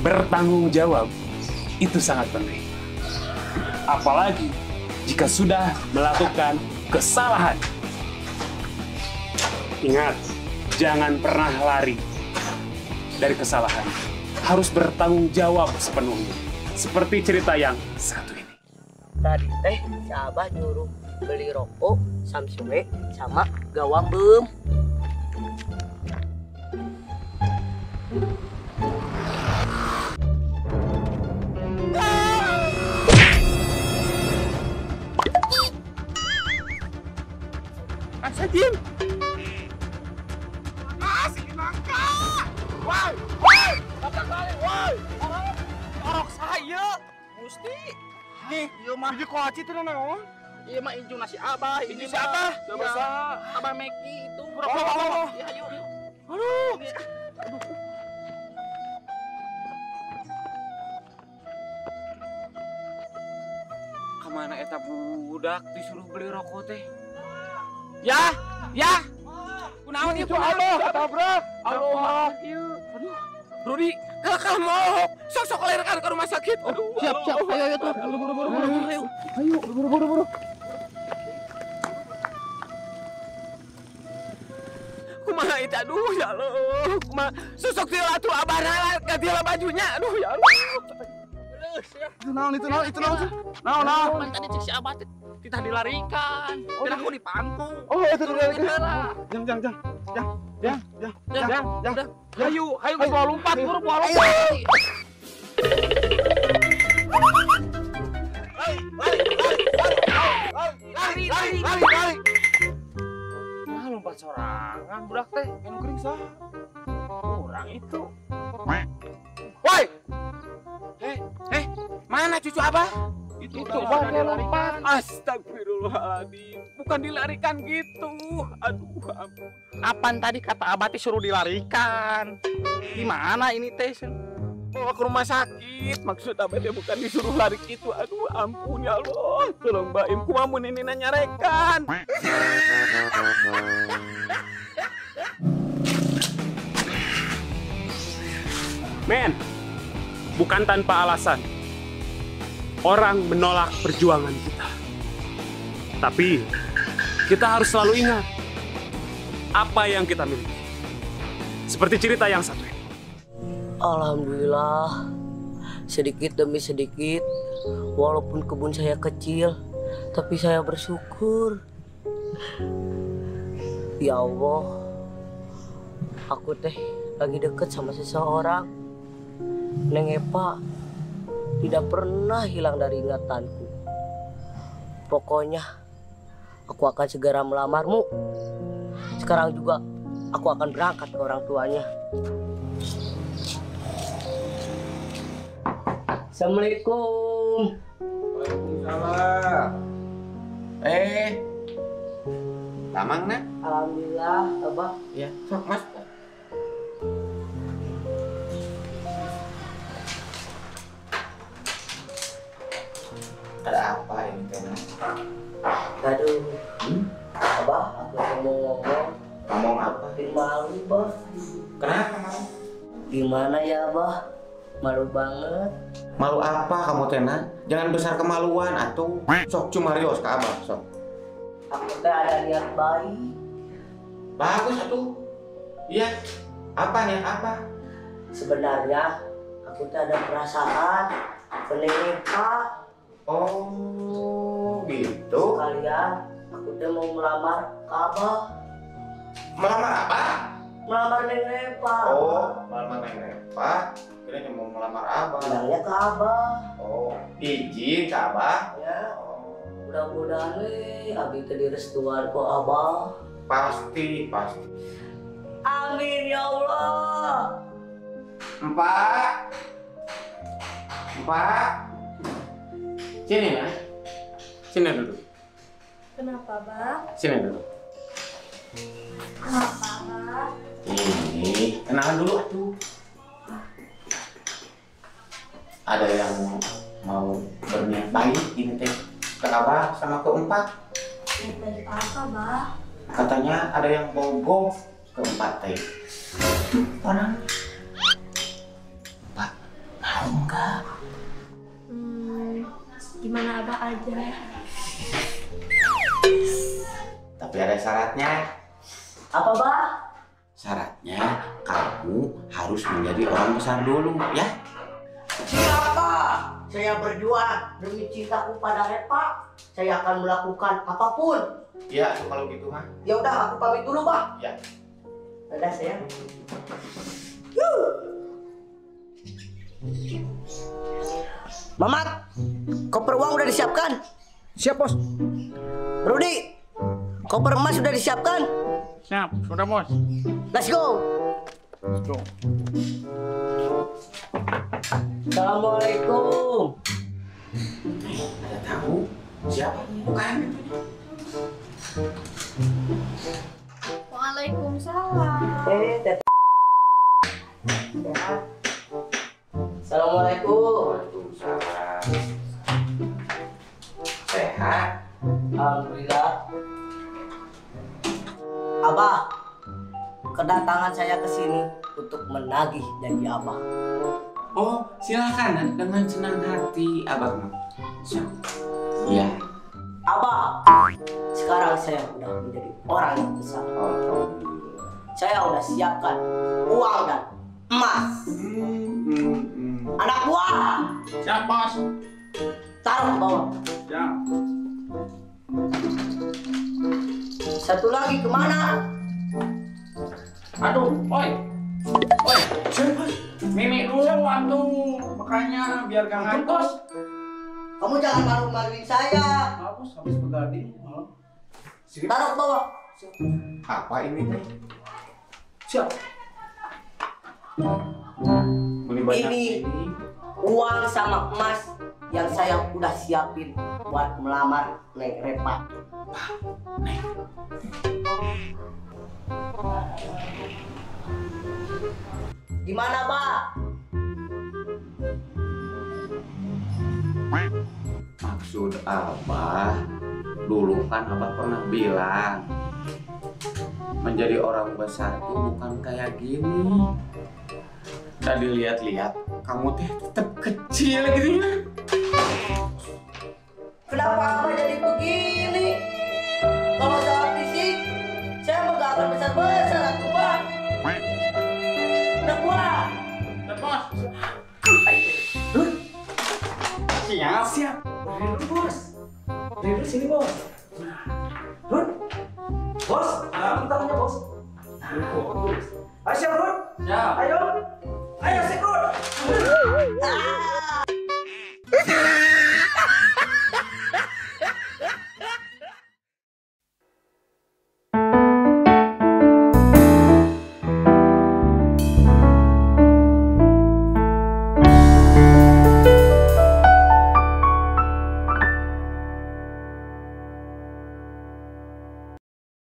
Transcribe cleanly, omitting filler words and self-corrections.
bertanggung jawab itu sangat penting. Apalagi jika sudah melakukan kesalahan. Ingat, jangan pernah lari dari kesalahan. Harus bertanggung jawab sepenuhnya. Seperti cerita yang satu ini. Tadi teh si Abah nyuruh beli rokok, samsue, sama gawang bem. Asa Jim. Asik nangka. Woi, woi, apa kali, woi. Orok saya. Mesti. Nih, ieu mah di koaci teh naon? Ieu mah inju nasi Abah, inju si Abah. Coba sa Abah Meki itu. Oh. Ya, ayo. Aduh. Kemana eta budak disuruh beli rokok teh? Ya, ya. Kunaon ieu kunaon? Tabrak. Allah. Aduh. Rudi, kakak mau. Sok-sok lerkan ke rumah sakit. Aduh. Siap. Ayo tuh. Buru. Ayo, buru. Kumaha itu, aduh ya Allah. Kumaha susuk tila tuh abah ganti bajunya. Aduh ya Allah. Itu naon. Naon. Man tadi cek si abah titah dilarikan. Dan aku dipangku. Oh, itu dilarikan. Jang. Ayo bawa lompat, buru bawa lompat. Lari. Nah, lompat sorangan budak teh, anu geuring sah. Kurang itu. Woi. Mana cucu Abah? Itu Abah lompat. Astagfirullahaladzim. Bukan dilarikan gitu. Aduh, ampun. Apaan tadi kata Abah teh suruh dilarikan? Gimana ini teh? Bawa ke rumah sakit. Maksud Abah teh bukan disuruh lari gitu. Aduh, ampun ya Allah. Tolong Mbak Im, kumaha ini nyarekan. Men, bukan tanpa alasan orang menolak perjuangan kita. Tapi kita harus selalu ingat apa yang kita miliki. Seperti cerita yang satu ini. Alhamdulillah, sedikit demi sedikit, walaupun kebun saya kecil, tapi saya bersyukur. Ya Allah, aku teh lagi deket sama seseorang. Neng Epa tidak pernah hilang dari ingatanku. Pokoknya aku akan segera melamarmu. Sekarang juga aku akan berangkat ke orang tuanya. Assalamualaikum. Waalaikumsalam. Tamang nak? Alhamdulillah, Abah. Ya, sok mas. Ada apa ini teh? Aduh, Abah, aku mau ngomong. Ngomong apa? Malu, Bah. Kenapa mau? Gimana ya, Bah? Malu banget. Malu apa kamu tena? Jangan besar kemaluan atuh. Sok cumarios ke abah sok. Aku teh ada niat baik. Bagus atuh. Iya. Apa nih apa? Sebenarnya aku teh ada perasaan ke Neng Epa. Oh, gitu. Sekalian aku teh mau melamar ke Abah. Melamar apa? Melamar Neng Epa. Oh, melamar Neng Epa. Kira mau melamar abah. Bilangnya ke Abah. Oh, izin ke abah. Ya, Oh, mudah-mudahan abi teh direstuan ku Abah. pasti. Amin ya Allah. Empat. Sini nah. Sini dulu. Kenapa, Bang? Sini dulu. Kenapa, Bang? Ini kenalan dulu atuh. Ada yang mau berniat baik ini teh ke abah sama keempat. Dari apa, Bang? Katanya ada yang bogoh keempat teh. Tenang. Pak, gimana abah aja. Tapi ada syaratnya. Apa, Bah? Syaratnya kamu harus menjadi orang besar dulu, ya. Siapa? Saya berjuang demi cintaku pada Repa. Saya akan melakukan apapun. Ya, kalau gitu mah. Ya udah, aku pamit dulu, Bah. Ya. Dadah, sayang. Mamat, koper uang udah disiapkan? Siap, Bos. Rudi, koper emas sudah disiapkan? Siap, sudah, Bos. Let's go. Tuh. Assalamualaikum. Ada tamu? Siapa? Bukan. Waalaikumsalam. Teteh. Assalamualaikum. Waalaikumsalam. Sehat? Alhamdulillah. Abah, kedatangan saya ke sini untuk menagih janji Abah. Oh, silakan dengan senang hati, Abang. Iya. Abah, sekarang saya udah menjadi orang yang besar. Saya udah siapkan uang dan emas. Anak buah, Siap, Bos. taruh ke bawah. Siap. Satu lagi kemana? Aduh, oi. Oi, siapa? Mimi dulu atuh. Makanya biar gak ngantuk. Kamu jangan malu-maluin saya. Habis begading. Taruh ke bawah. Apa ini teh? Siap. Ini uang sama emas yang saya udah siapin buat melamar Neng Repa. Gimana, Pak? Maksud Abah, dulu kan Abah pernah bilang menjadi orang besar tuh bukan kayak gini. Tadi lihat-lihat kamu teh tetap kecil gitu ya. Kenapa Abah jadi begini? Kalau soal fisik, saya mah gak akan besar-besar atuh, Pak. Anak buah. Bos. Siap. Siap. Bos. Duduk sini, Bos. Rud. Bos, tangannya, Bos. Ayo, siap, Rud. Siap. Ayo.